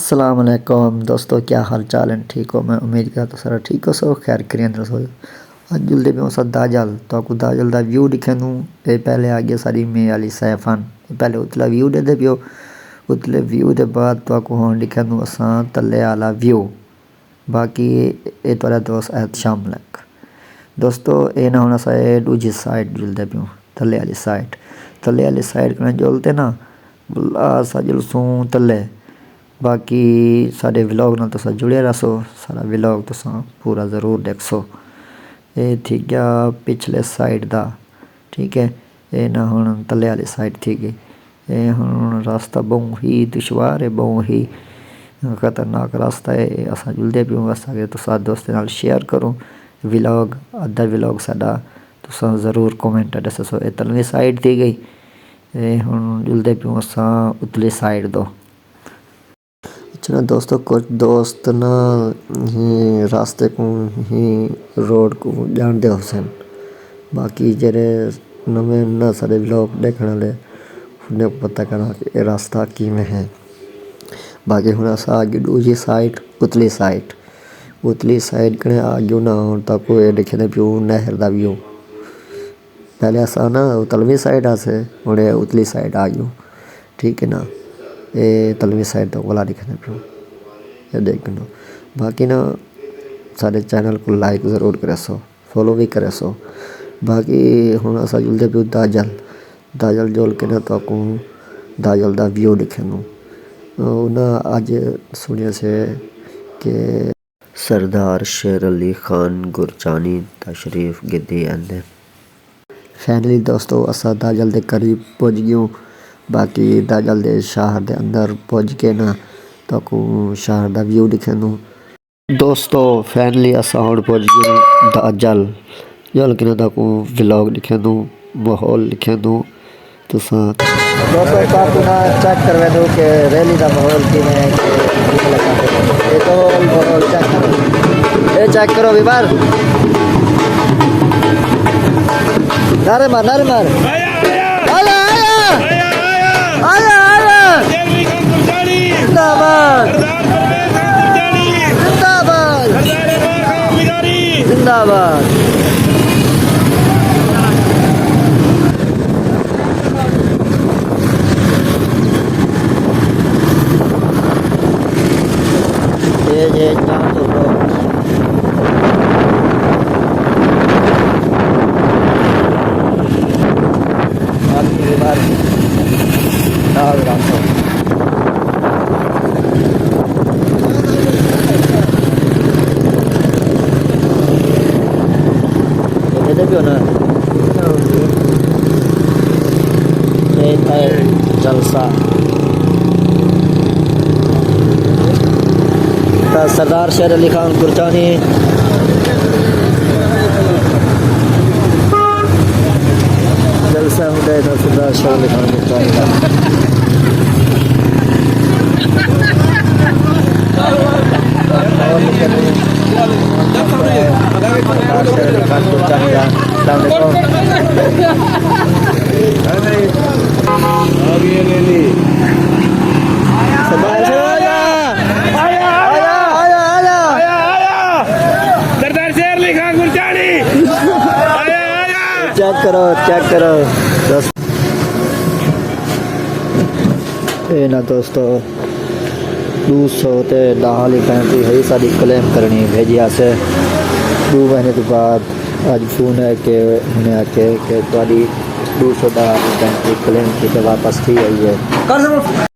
السلام علیکم دوستو، کیا حال چال ہیں؟ ٹھیک ہو؟ میں امید کرتا سارا ٹھیک ہو، سو خیر کریں رسو اج جلدی پہ سا داجل تو کو داجل دا ویو دکھے دوں اے پہلے آ گیا ساری میں علی سیفن پہلے اتلا ویو دے پیو اتلے ویو دے بعد تو کو ہون دکھے دوں اساں تلے والا ویو باقی اے تورا دوست احد شام لک دوستو اے نہ ہونا سا دوجی سائڈ جلدے پیو تلے والی سائڈ کنے جلتے نا بلا سا جلسوں تلے باقی سارے ولاگ نال تسا جڑے رہسو، سارا ولاگ تسا پورا ضرور دیکھسو۔ اے تھی گیا پچھلے سائڈ دا، ٹھیک ہے، اے نہ ہن تلے والی سائڈ تھی گئی۔ اے ہن راستہ بہت ہی دشوار ہے، بہت ہی خطرناک راستہ ہے، اسا جلدے پیوں اسا کہ تسا دوستاں نال شیئر کرو ولاگ ادھا ولاگ ساڈا تسا ضرور کومنٹ دسو۔ اے تلویں سائڈ تھی گئی، اے ہن جلدے پیوں اسا اتلی سائڈ دو۔ اچھا دوستو، کچھ دوست نا راستے کو ہی روڈ کو جان دے حسین، باقی جڑے نویں نہ سارے ولاگ دیکھنے والے انہیں پتہ کرنا کہ یہ راستہ کیویں ہے۔ باقی ہن اسا آگے دوجی سائڈ اتلی سائڈ کنے آگے نہ ہون تک یہ دیکھنے پیو نہر دا ویو۔ پہلے اسا نا تلویں سائڈ آسے ہن اتلی سائڈ آ گیو، ٹھیک ہے نا، یہ تلویں سائڈ تو والا دکھنے پیو یہ دیکھنا۔ باقی نا سارے چینل کو لائک ضرور کرے سو، فالو بھی کرے سو۔ باقی ہن اسا جلدے پیو داجل جول کے نا تو کو داجل دا ویو دکھے نو نا اج سنیا سے کہ سردار شیر علی خان گرچانی تشریف گدی آندے۔ فائنلی دوستو اسا داجل دے قریب پہنچ گیوں، باقی داجل دے شہر دے اندر پہنچ کے نا تو کو شہر دا ویو دکھے دوں۔ دوستو فائنلی اسا ہن پہنچ گئے داجل جل کے نا تو کو ولاگ دکھے دوں، ماحول دکھے دوں تساں دوستو تاکو نا چیک کروے دو کہ ریلی دا ماحول کیویں ہے کہ تو ماحول چیک کرو، اے چیک کرو بھی بار نعرے مار زندہ باد۔ یہ جان تو جلسہ سردار شیر علی خان گرچانی جلسہ ہوتا ہے سردار شیر علی خان گرچانی چیک کرو اے نا دوستو 200 تے دہالی پینٹی ہے ساری کلیم کرنی بھیجیا سے 2 مہینے تو بعد اج فون ہے کہ انہیں آکے کہ تاری 200 دہالی پینٹی کلیم کی واپس تھی آئی ہے۔